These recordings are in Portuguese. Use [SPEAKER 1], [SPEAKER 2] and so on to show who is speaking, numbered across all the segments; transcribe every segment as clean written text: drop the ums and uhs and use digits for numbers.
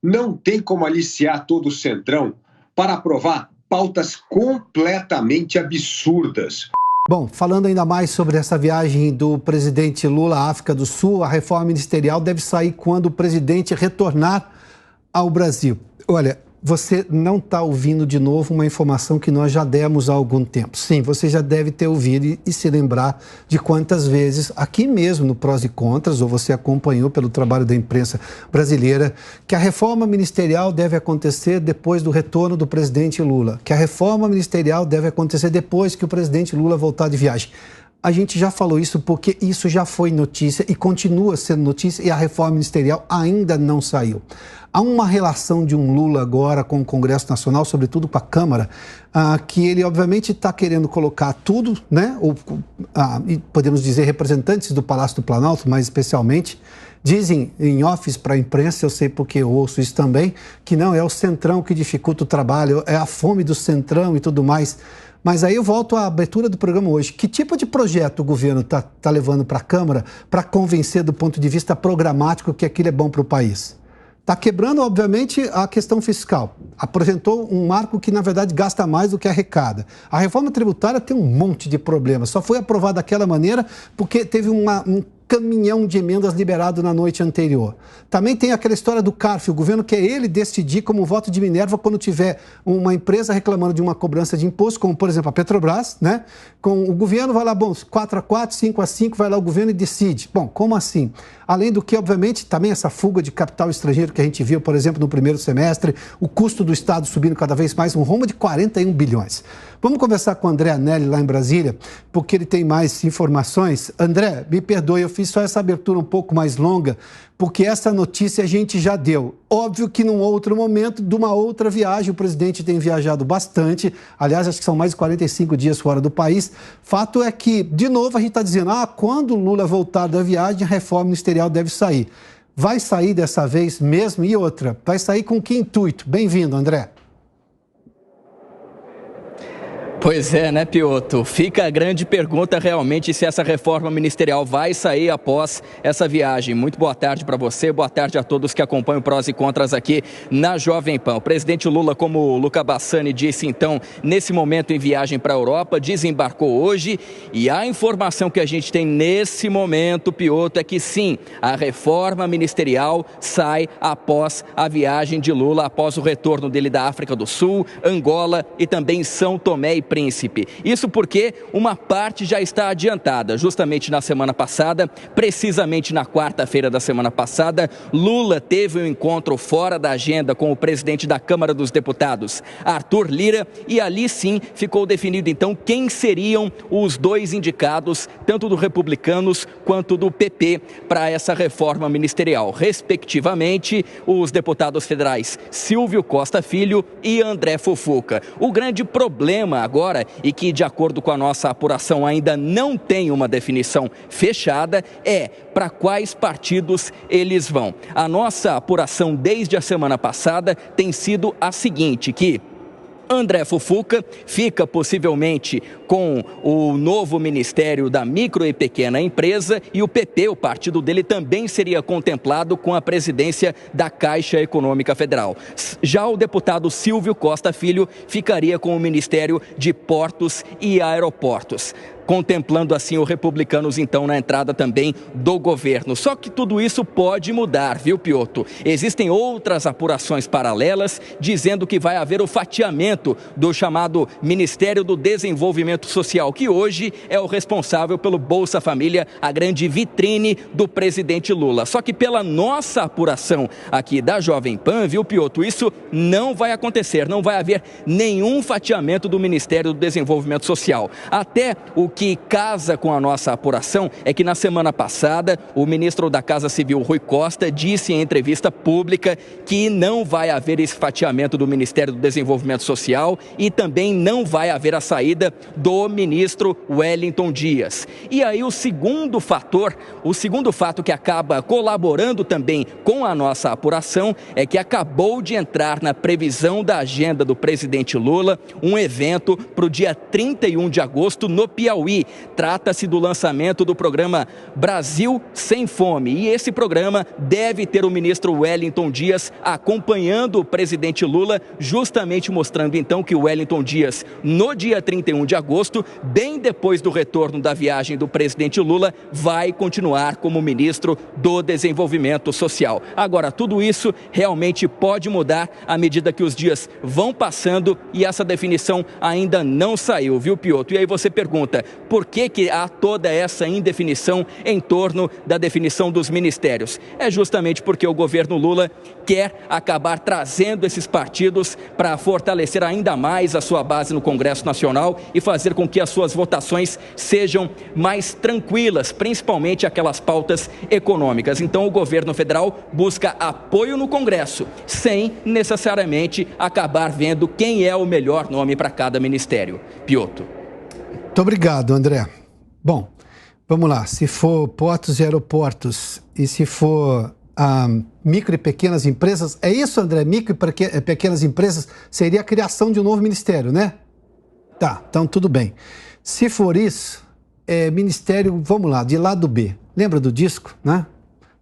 [SPEAKER 1] Não tem como aliciar todo o Centrão para aprovar pautas completamente absurdas.
[SPEAKER 2] Bom, falando ainda mais sobre essa viagem do presidente Lula à África do Sul, a reforma ministerial deve sair quando o presidente retornar ao Brasil. Olha, você não está ouvindo de novo uma informação que nós já demos há algum tempo. Sim, você já deve ter ouvido e se lembrar de quantas vezes, aqui mesmo no Prós e Contras, ou você acompanhou pelo trabalho da imprensa brasileira, que a reforma ministerial deve acontecer depois do retorno do presidente Lula, que a reforma ministerial deve acontecer depois que o presidente Lula voltar de viagem. A gente já falou isso porque isso já foi notícia e continua sendo notícia e a reforma ministerial ainda não saiu. Há uma relação de um Lula agora com o Congresso Nacional, sobretudo com a Câmara, que ele obviamente está querendo colocar tudo, né? E podemos dizer representantes do Palácio do Planalto, mais especialmente, dizem em office para a imprensa, eu sei porque eu ouço isso também, que não é o Centrão que dificulta o trabalho, é a fome do Centrão e tudo mais. Mas aí eu volto à abertura do programa hoje. Que tipo de projeto o governo está levando para a Câmara para convencer do ponto de vista programático que aquilo é bom para o país? Está quebrando, obviamente, a questão fiscal. Apresentou um marco que, na verdade, gasta mais do que arrecada. A reforma tributária tem um monte de problemas. Só foi aprovada daquela maneira porque teve um caminhão de emendas liberado na noite anterior. Também tem aquela história do CARF, o governo quer ele decidir como voto de Minerva quando tiver uma empresa reclamando de uma cobrança de imposto, como por exemplo a Petrobras, né? Com o governo vai lá, bom, 4-4, 5-5, vai lá o governo e decide. Bom, como assim? Além do que, obviamente, também essa fuga de capital estrangeiro que a gente viu, por exemplo, no primeiro semestre, o custo do Estado subindo cada vez mais, um rombo de 41 bilhões. Vamos conversar com o André Anelli lá em Brasília, porque ele tem mais informações. André, me perdoe, eu fiz só essa abertura um pouco mais longa, porque essa notícia a gente já deu. Óbvio que num outro momento, de uma outra viagem, o presidente tem viajado bastante, aliás, acho que são mais de 45 dias fora do país. Fato é que, de novo, a gente está dizendo, quando o Lula voltar da viagem, a reforma ministerial deve sair. Vai sair dessa vez mesmo? E outra, vai sair com que intuito? Bem-vindo, André.
[SPEAKER 3] Pois é, né, Piotr? Fica a grande pergunta realmente se essa reforma ministerial vai sair após essa viagem. Muito boa tarde para você, boa tarde a todos que acompanham Prós e Contras aqui na Jovem Pan. O presidente Lula, como o Luca Bassani disse, então, nesse momento em viagem para a Europa, desembarcou hoje e a informação que a gente tem nesse momento, Piotr, é que sim, a reforma ministerial sai após a viagem de Lula, após o retorno dele da África do Sul, Angola e também São Tomé e Príncipe. Isso porque uma parte já está adiantada. Justamente na semana passada, precisamente na quarta-feira da semana passada, Lula teve um encontro fora da agenda com o presidente da Câmara dos Deputados, Arthur Lira, e ali sim ficou definido então quem seriam os dois indicados, tanto do Republicanos quanto do PP, para essa reforma ministerial. Respectivamente, os deputados federais Silvio Costa Filho e André Fufuca. O grande problema agora, e que de acordo com a nossa apuração ainda não tem uma definição fechada, é para quais partidos eles vão. A nossa apuração desde a semana passada tem sido a seguinte, que André Fufuca fica possivelmente com o novo Ministério da Micro e Pequena Empresa e o PP, o partido dele, também seria contemplado com a presidência da Caixa Econômica Federal. Já o deputado Silvio Costa Filho ficaria com o Ministério de Portos e Aeroportos, contemplando assim os Republicanos, então, na entrada também do governo. Só que tudo isso pode mudar, viu, Piotr? Existem outras apurações paralelas dizendo que vai haver o fatiamento do chamado Ministério do Desenvolvimento Social, que hoje é o responsável pelo Bolsa Família, a grande vitrine do presidente Lula. Só que pela nossa apuração aqui da Jovem Pan, viu, Piotr, isso não vai acontecer, não vai haver nenhum fatiamento do Ministério do Desenvolvimento Social. Até o que casa com a nossa apuração é que na semana passada o ministro da Casa Civil, Rui Costa, disse em entrevista pública que não vai haver esse fatiamento do Ministério do Desenvolvimento Social e também não vai haver a saída do ministro Wellington Dias. E aí o segundo fato que acaba colaborando também com a nossa apuração é que acabou de entrar na previsão da agenda do presidente Lula um evento para o dia 31 de agosto no Piauí. Piauí. Trata-se do lançamento do programa Brasil Sem Fome. E esse programa deve ter o ministro Wellington Dias acompanhando o presidente Lula, justamente mostrando então que o Wellington Dias, no dia 31 de agosto, bem depois do retorno da viagem do presidente Lula, vai continuar como ministro do Desenvolvimento Social. Agora, tudo isso realmente pode mudar à medida que os dias vão passando e essa definição ainda não saiu, viu, Piotr? E aí você pergunta, por que há toda essa indefinição em torno da definição dos ministérios? É justamente porque o governo Lula quer acabar trazendo esses partidos para fortalecer ainda mais a sua base no Congresso Nacional e fazer com que as suas votações sejam mais tranquilas, principalmente aquelas pautas econômicas. Então, o governo federal busca apoio no Congresso, sem necessariamente acabar vendo quem é o melhor nome para cada ministério. Piotr.
[SPEAKER 2] Muito obrigado, André. Bom, vamos lá. Se for portos e aeroportos e se for micro e pequenas empresas, é isso, André? Micro e pequenas empresas seria a criação de um novo ministério, né? Tá, então tudo bem. Se for isso, ministério, vamos lá, de lado B. Lembra do disco, né?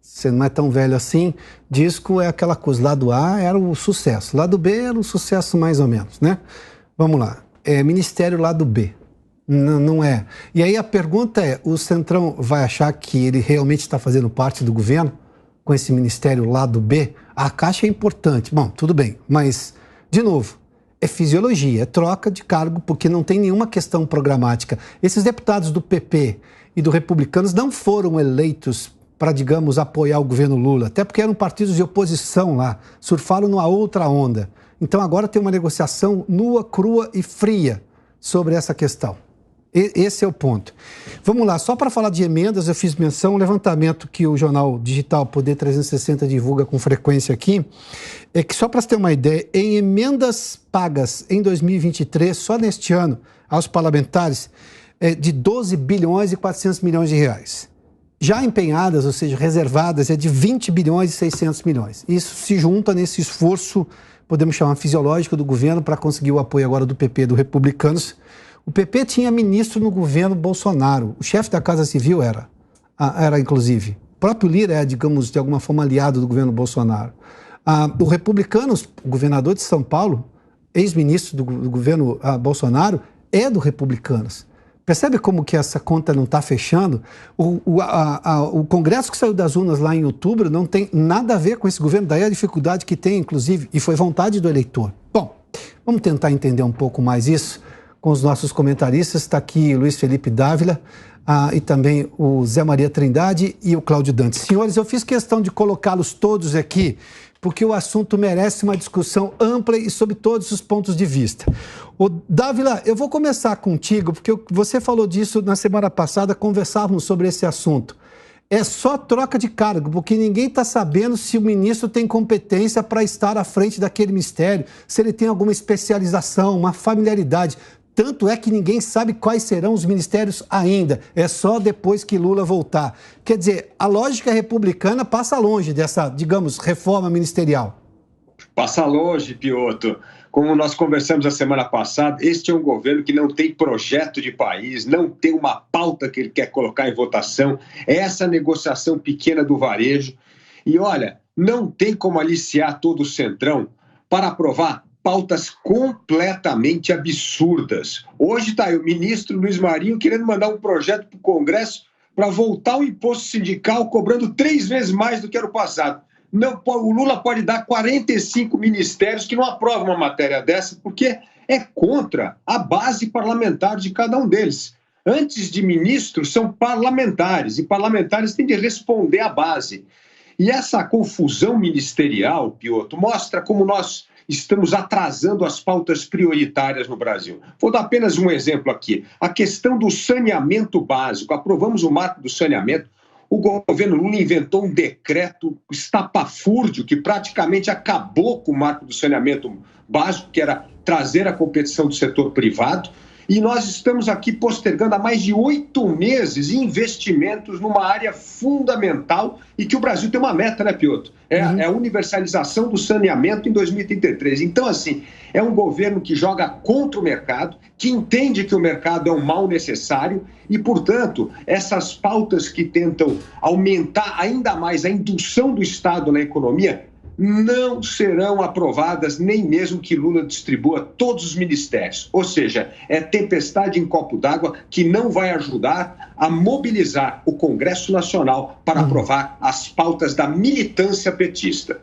[SPEAKER 2] Você não é tão velho assim. Disco é aquela coisa, lado A era o sucesso, lado B era o sucesso mais ou menos, né? Vamos lá, ministério lado B. Não é. E aí a pergunta é, o Centrão vai achar que ele realmente está fazendo parte do governo com esse ministério lado B? A Caixa é importante, bom, tudo bem, mas, de novo, é fisiologia, é troca de cargo, porque não tem nenhuma questão programática. Esses deputados do PP e do Republicanos não foram eleitos para, digamos, apoiar o governo Lula, até porque eram partidos de oposição lá, surfaram numa outra onda. Então agora tem uma negociação nua, crua e fria sobre essa questão. Esse é o ponto. Vamos lá, só para falar de emendas, eu fiz menção, um levantamento que o jornal digital Poder 360 divulga com frequência aqui, é que só para você ter uma ideia, em emendas pagas em 2023, só neste ano, aos parlamentares, de 12 bilhões e 400 milhões de reais. Já empenhadas, ou seja, reservadas, é de 20 bilhões e 600 milhões. Isso se junta nesse esforço, podemos chamar fisiológico, do governo para conseguir o apoio agora do PP e do Republicanos. O PP tinha ministro no governo Bolsonaro. O chefe da Casa Civil era inclusive. O próprio Lira é, digamos, de alguma forma aliado do governo Bolsonaro. O Republicanos, o governador de São Paulo, ex-ministro do governo Bolsonaro, é do Republicanos. Percebe como que essa conta não está fechando? O Congresso que saiu das urnas lá em outubro não tem nada a ver com esse governo, daí a dificuldade que tem, inclusive, e foi vontade do eleitor. Bom, vamos tentar entender um pouco mais isso com os nossos comentaristas. Está aqui Luiz Felipe Dávila e também o Zé Maria Trindade e o Cláudio Dantas. Senhores, eu fiz questão de colocá-los todos aqui porque o assunto merece uma discussão ampla e sob todos os pontos de vista. O Dávila, eu vou começar contigo, porque você falou disso na semana passada, conversávamos sobre esse assunto. É só troca de cargo, porque ninguém está sabendo se o ministro tem competência para estar à frente daquele ministério, se ele tem alguma especialização, uma familiaridade. Tanto é que ninguém sabe quais serão os ministérios ainda. É só depois que Lula voltar. Quer dizer, a lógica republicana passa longe dessa, digamos, reforma ministerial.
[SPEAKER 1] Passa longe, Piotr. Como nós conversamos a semana passada, este é um governo que não tem projeto de país, não tem uma pauta que ele quer colocar em votação. É essa negociação pequena do varejo. E olha, não tem como aliciar todo o Centrão para aprovar pautas completamente absurdas. Hoje está aí o ministro Luiz Marinho querendo mandar um projeto para o Congresso para voltar o imposto sindical cobrando 3 vezes mais do que era o passado. Não, o Lula pode dar 45 ministérios que não aprovam uma matéria dessa porque é contra a base parlamentar de cada um deles. Antes de ministros, são parlamentares, e parlamentares têm de responder à base. E essa confusão ministerial, Piotr, mostra como nós estamos atrasando as pautas prioritárias no Brasil. Vou dar apenas um exemplo aqui. A questão do saneamento básico. Aprovamos o marco do saneamento. O governo Lula inventou um decreto estapafúrdio que praticamente acabou com o marco do saneamento básico, que era trazer a competição do setor privado. E nós estamos aqui postergando há mais de 8 meses investimentos numa área fundamental e que o Brasil tem uma meta, né, Piotr? É a universalização do saneamento em 2033. Então, assim, é um governo que joga contra o mercado, que entende que o mercado é um mal necessário e, portanto, essas pautas que tentam aumentar ainda mais a indução do Estado na economia não serão aprovadas, nem mesmo que Lula distribua todos os ministérios. Ou seja, é tempestade em copo d'água que não vai ajudar a mobilizar o Congresso Nacional para aprovar as pautas da militância petista.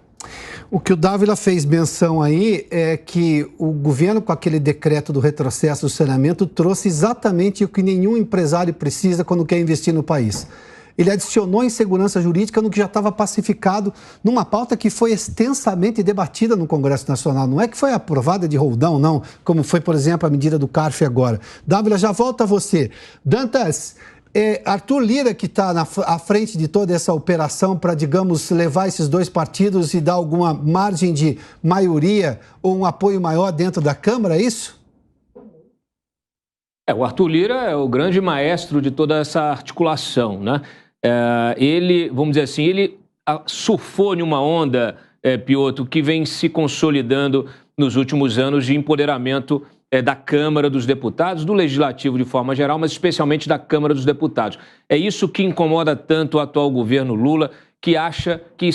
[SPEAKER 2] O que o Dávila fez menção aí é que o governo, com aquele decreto do retrocesso do saneamento, trouxe exatamente o que nenhum empresário precisa quando quer investir no país. Ele adicionou insegurança jurídica no que já estava pacificado, numa pauta que foi extensamente debatida no Congresso Nacional. Não é que foi aprovada de roldão, não, como foi, por exemplo, a medida do CARF agora. Dávila, já volto a você. Dantas, Arthur Lira, que está à frente de toda essa operação para, digamos, levar esses dois partidos e dar alguma margem de maioria ou um apoio maior dentro da Câmara, é isso?
[SPEAKER 4] O Arthur Lira é o grande maestro de toda essa articulação, né? Ele, vamos dizer assim, ele surfou numa onda, Piotr, que vem se consolidando nos últimos anos de empoderamento da Câmara dos Deputados, do Legislativo de forma geral, mas especialmente da Câmara dos Deputados. É isso que incomoda tanto o atual governo Lula, que acha que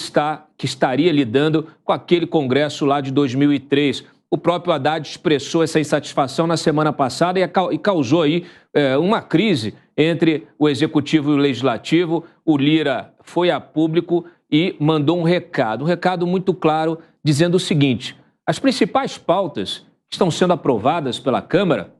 [SPEAKER 4] estaria lidando com aquele Congresso lá de 2003. O próprio Haddad expressou essa insatisfação na semana passada e causou aí uma crise entre o Executivo e o Legislativo. O Lira foi a público e mandou um recado muito claro, dizendo o seguinte: as principais pautas que estão sendo aprovadas pela Câmara,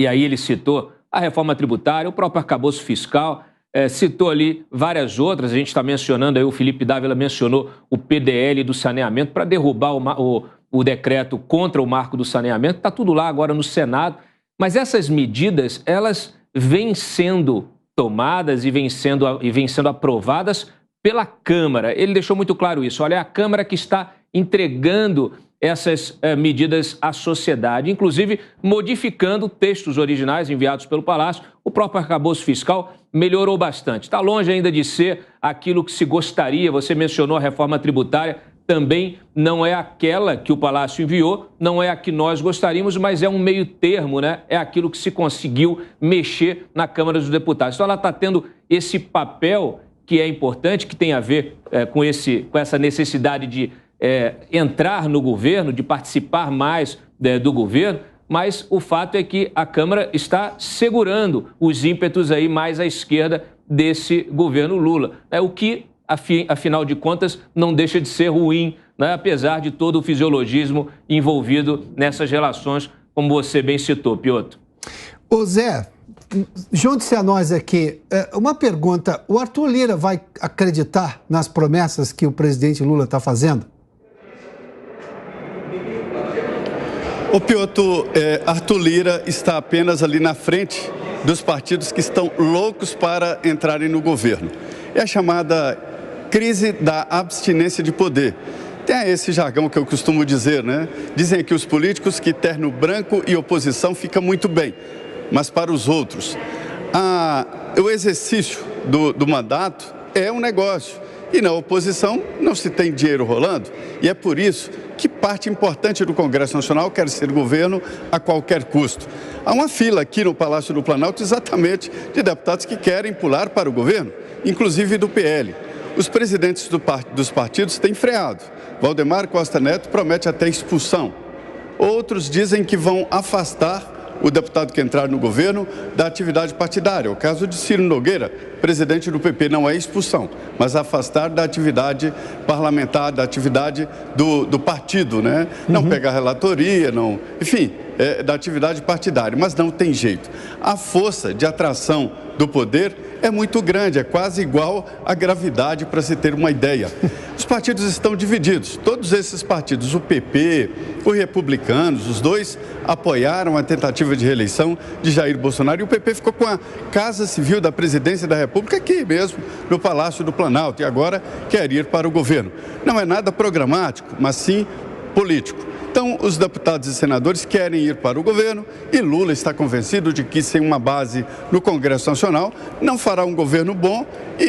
[SPEAKER 4] e aí ele citou a reforma tributária, o próprio arcabouço fiscal, citou ali várias outras, a gente está mencionando aí, o Felipe Dávila mencionou o PDL do saneamento para derrubar o decreto contra o marco do saneamento, está tudo lá agora no Senado, mas essas medidas, elas vêm sendo tomadas e vêm sendo aprovadas pela Câmara. Ele deixou muito claro isso, olha, é a Câmara que está entregando essas medidas à sociedade, inclusive modificando textos originais enviados pelo Palácio. O próprio arcabouço fiscal melhorou bastante. Está longe ainda de ser aquilo que se gostaria, você mencionou a reforma tributária, também não é aquela que o Palácio enviou, não é a que nós gostaríamos, mas é um meio termo, né? É aquilo que se conseguiu mexer na Câmara dos Deputados. Então ela está tendo esse papel que é importante, que tem a ver com essa necessidade de entrar no governo, de participar mais do governo, mas o fato é que a Câmara está segurando os ímpetos aí mais à esquerda desse governo Lula, o que, afinal de contas, não deixa de ser ruim, né? Apesar de todo o fisiologismo envolvido nessas relações, como você bem citou, Piotr.
[SPEAKER 2] Ô Zé, junte-se a nós aqui. Uma pergunta, o Arthur Lira vai acreditar nas promessas que o presidente Lula está fazendo?
[SPEAKER 5] O Piotr, Arthur Lira está apenas ali na frente dos partidos que estão loucos para entrarem no governo. É a chamada crise da abstinência de poder. Tem esse jargão que eu costumo dizer, né? Dizem que os políticos que terno branco e oposição fica muito bem, mas para os outros, o exercício do mandato é um negócio. E na oposição não se tem dinheiro rolando, e é por isso que parte importante do Congresso Nacional quer ser governo a qualquer custo. Há uma fila aqui no Palácio do Planalto exatamente de deputados que querem pular para o governo, inclusive do PL. Os presidentes dos partidos têm freado. Valdemar Costa Neto promete até expulsão. Outros dizem que vão afastar o deputado que entrar no governo da atividade partidária. O caso de Ciro Nogueira, presidente do PP, não é expulsão, mas afastar da atividade parlamentar, da atividade do partido, né? Não pegar relatoria, não, enfim, da atividade partidária, mas não tem jeito. A força de atração do poder é muito grande, é quase igual à gravidade, para se ter uma ideia. Os partidos estão divididos, todos esses partidos, o PP, os republicanos, os dois apoiaram a tentativa de reeleição de Jair Bolsonaro, e o PP ficou com a Casa Civil da Presidência da República aqui mesmo, no Palácio do Planalto, e agora quer ir para o governo. Não é nada programático, mas sim político. Então, os deputados e senadores querem ir para o governo e Lula está convencido de que, sem uma base no Congresso Nacional, não fará um governo bom e